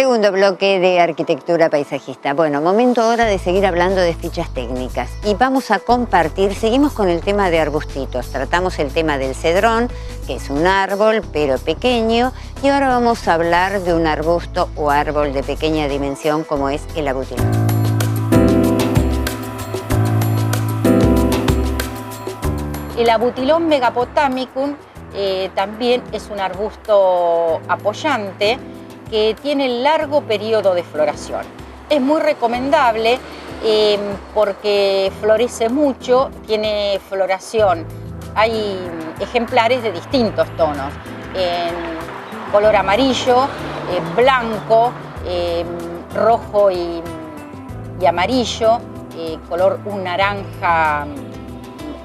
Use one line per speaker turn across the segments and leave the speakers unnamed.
Segundo bloque de arquitectura paisajista. Bueno, momento ahora de seguir hablando de fichas técnicas y vamos a compartir, seguimos con el tema de arbustitos. Tratamos el tema del cedrón, que es un árbol pero pequeño, y ahora vamos a hablar de un arbusto o árbol de pequeña dimensión como es el abutilón.
El Abutilon megapotamicum también es un arbusto apoyante que tiene largo periodo de floración. Es muy recomendable porque florece mucho, tiene floración. Hay ejemplares de distintos tonos, en color amarillo, blanco, rojo y amarillo, color un naranja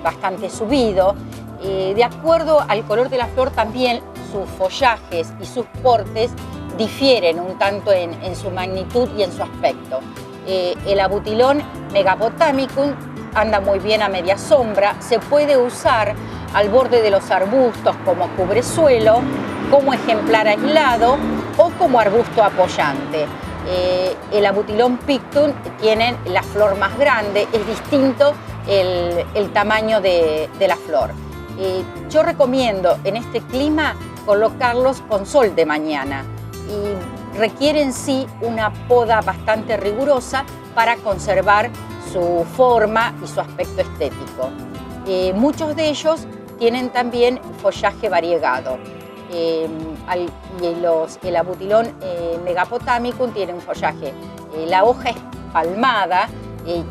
bastante subido. De acuerdo al color de la flor también sus follajes y sus portes difieren un tanto en su magnitud y en su aspecto. El Abutilon megapotamicum anda muy bien a media sombra, se puede usar al borde de los arbustos como cubresuelo, como ejemplar aislado o como arbusto apoyante. El Abutilon pictum tiene la flor más grande, es distinto el tamaño de la flor. Yo recomiendo en este clima colocarlos con sol de mañana y requieren sí una poda bastante rigurosa para conservar su forma y su aspecto estético. Muchos de ellos tienen también follaje variegado. El Abutilon megapotamicum tiene un follaje, la hoja es palmada,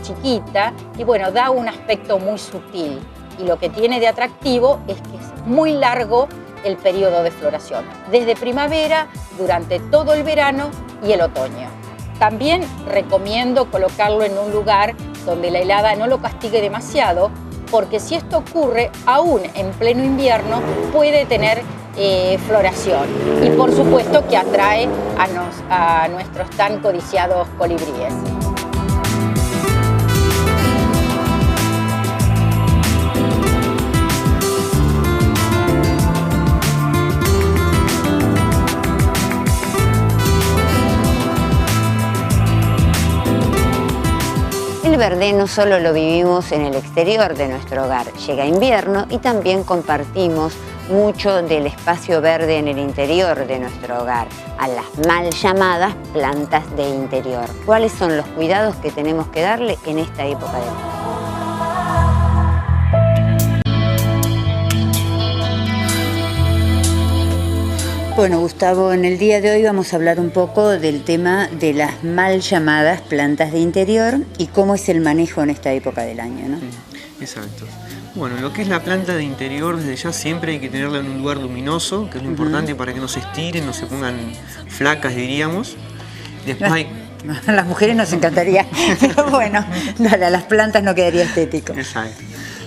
chiquita, y bueno, da un aspecto muy sutil. Y lo que tiene de atractivo es que es muy largo el periodo de floración, desde primavera, durante todo el verano y el otoño. También recomiendo colocarlo en un lugar donde la helada no lo castigue demasiado, porque si esto ocurre, aún en pleno invierno puede tener floración. Y por supuesto que atrae a nuestros tan codiciados colibríes.
El verde no solo lo vivimos en el exterior de nuestro hogar, llega invierno y también compartimos mucho del espacio verde en el interior de nuestro hogar, a las mal llamadas plantas de interior. ¿Cuáles son los cuidados que tenemos que darle en esta época del año? Bueno, Gustavo, en el día de hoy vamos a hablar un poco del tema de las mal llamadas plantas de interior y cómo es el manejo en esta época del año, ¿no?
Exacto. Bueno, lo que es la planta de interior, desde ya siempre hay que tenerla en un lugar luminoso, que es lo importante para que no se estiren, no se pongan flacas, diríamos. Después hay...
A las mujeres nos encantaría, pero bueno, a las plantas no quedaría estético.
Exacto.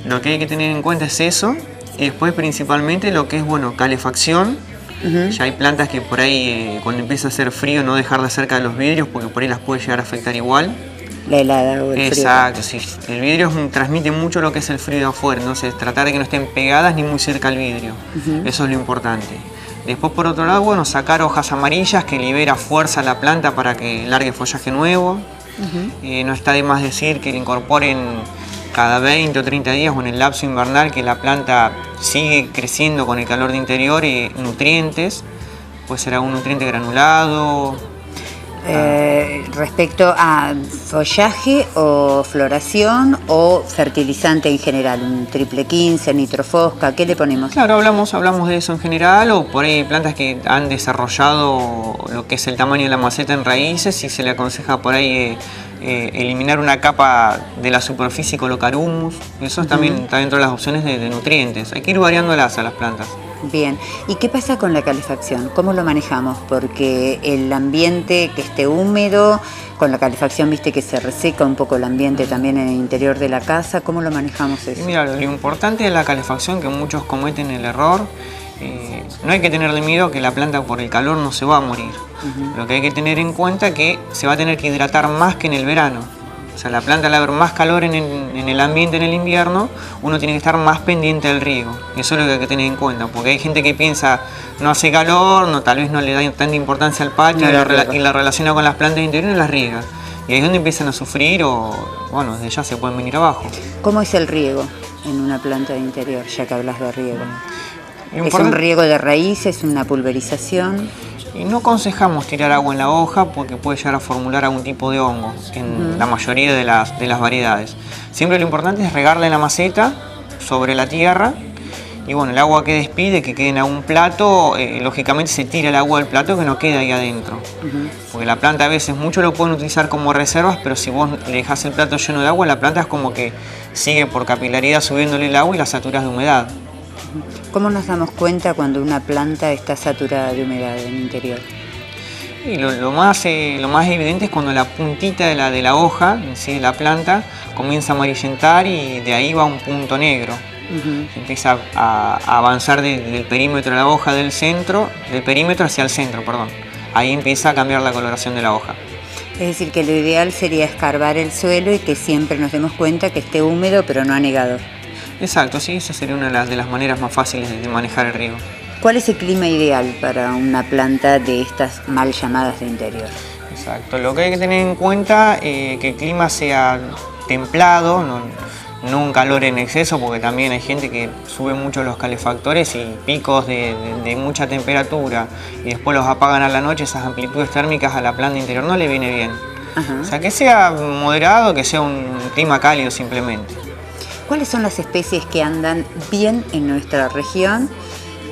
Lo que hay que tener en cuenta es eso, y después principalmente lo que es, bueno, calefacción. Ya hay plantas que por ahí, cuando empieza a hacer frío, no dejarlas cerca de los vidrios, porque por ahí las puede llegar a afectar igual.
La helada o el
Exacto, sí. El vidrio transmite mucho lo que es el frío de afuera, entonces tratar de que no estén pegadas ni muy cerca al vidrio. Eso es lo importante. Después, por otro lado, bueno, sacar hojas amarillas que libera fuerza a la planta para que largue follaje nuevo. No está de más decir que le incorporen cada 20 o 30 días o en el lapso invernal que la planta sigue creciendo con el calor de interior y nutrientes. Puede ser algún nutriente granulado.
Respecto a follaje o floración o fertilizante en general, un triple 15, nitrofosca, ¿qué le ponemos?
Claro, hablamos de eso en general, o por ahí plantas que han desarrollado lo que es el tamaño de la maceta en raíces y se le aconseja por ahí eliminar una capa de la superficie y colocar humus. Eso también está dentro de las opciones de nutrientes. Hay que ir variándolas a las plantas.
Bien, ¿y qué pasa con la calefacción? ¿Cómo lo manejamos? Porque el ambiente que esté húmedo, con la calefacción viste que se reseca un poco el ambiente también en el interior de la casa, ¿cómo lo manejamos eso?
Mira, lo importante de la calefacción, que muchos cometen el error, no hay que tenerle miedo que la planta por el calor no se va a morir. Lo que hay que tener en cuenta es que se va a tener que hidratar más que en el verano. O sea, la planta al haber más calor en el ambiente en el invierno, uno tiene que estar más pendiente del riego. Eso es lo que hay que tener en cuenta, porque hay gente que piensa, no hace calor, tal vez no le da tanta importancia al patio y la relaciona con las plantas de interior y las riega. Y ahí es donde empiezan a sufrir o, bueno, desde ya se pueden venir abajo.
¿Cómo es el riego en una planta de interior, ya que hablas de riego? ¿Es un riego de raíces, una pulverización?
Y no aconsejamos tirar agua en la hoja porque puede llegar a formular algún tipo de hongo en la mayoría de las variedades. Siempre lo importante es regarla en la maceta, sobre la tierra, y bueno, el agua que despide, que quede en algún plato, lógicamente se tira el agua del plato que no queda ahí adentro. Porque la planta a veces muchos lo pueden utilizar como reservas, pero si vos le dejás el plato lleno de agua, la planta es como que sigue por capilaridad subiéndole el agua y la saturas de humedad.
¿Cómo nos damos cuenta cuando una planta está saturada de humedad en el interior?
Y lo más evidente es cuando la puntita de la hoja, en sí, de la planta, comienza a amarillentar y de ahí va un punto negro. Empieza a avanzar del perímetro de la hoja del perímetro hacia el centro, perdón. Ahí empieza a cambiar la coloración de la hoja.
Es decir, que lo ideal sería escarbar el suelo y que siempre nos demos cuenta que esté húmedo pero no anegado.
Exacto, sí, esa sería una de las maneras más fáciles de manejar el riego.
¿Cuál es el clima ideal para una planta de estas mal llamadas de interior?
Exacto, lo que hay que tener en cuenta es que el clima sea templado, no un calor en exceso, porque también hay gente que sube mucho los calefactores y picos de mucha temperatura y después los apagan a la noche, esas amplitudes térmicas a la planta interior no le viene bien. O sea, que sea moderado, que sea un clima cálido simplemente.
¿Cuáles son las especies que andan bien en nuestra región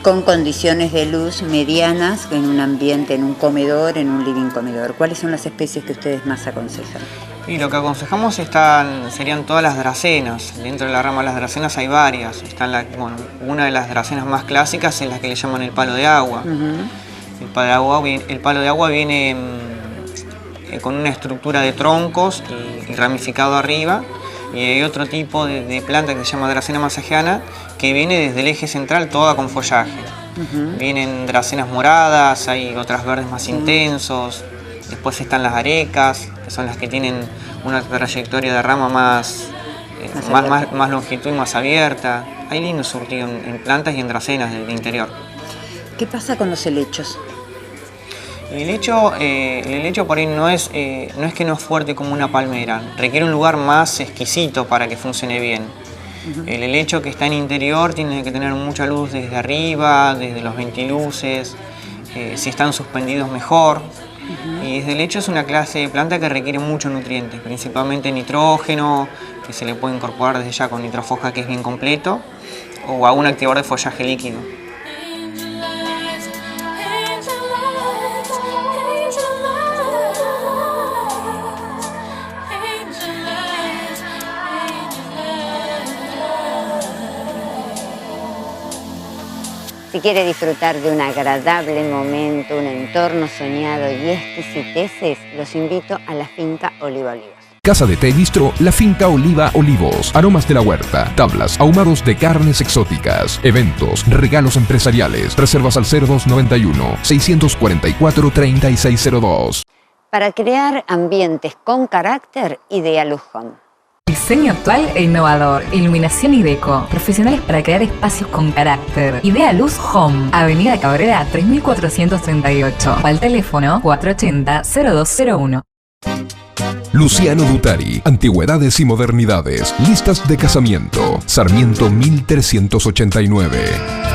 con condiciones de luz medianas en un ambiente, en un comedor, en un living comedor? ¿Cuáles son las especies que ustedes más aconsejan?
Y lo que aconsejamos serían todas las dracenas. Dentro de la rama de las dracenas hay varias. Una de las dracenas más clásicas es la que le llaman el palo de agua. El palo de agua viene con una estructura de troncos y ramificado arriba. Y hay otro tipo de planta que se llama dracena masajeana que viene desde el eje central toda con follaje. Vienen dracenas moradas, hay otras verdes más intensos. Después están las arecas, que son las que tienen una trayectoria de rama más longitud y más abierta. Hay lindo surtido en plantas y en dracenas del interior.
¿Qué pasa con los helechos?
El helecho por ahí no es que no es fuerte como una palmera, requiere un lugar más exquisito para que funcione bien. El helecho que está en interior tiene que tener mucha luz desde arriba, desde los ventiluces, si están suspendidos mejor. Y desde el helecho es una clase de planta que requiere muchos nutrientes, principalmente nitrógeno, que se le puede incorporar desde ya con nitrofoja, que es bien completo, o a un activador de follaje líquido.
Si quiere disfrutar de un agradable momento, un entorno soñado y exquisiteces, los invito a la Finca Oliva Olivos.
Casa de té y bistro, la Finca Oliva Olivos. Aromas de la huerta, tablas, ahumados de carnes exóticas, eventos, regalos empresariales. Reservas al 0291-644-3602.
Para crear ambientes con carácter, Idealuz Home.
Diseño actual e innovador, iluminación y deco, profesionales para crear espacios con carácter. Idealuz Home, Avenida Cabrera 3438, o al teléfono 480-0201.
Luciano Dutari, Antigüedades y Modernidades, listas de casamiento, Sarmiento 1389.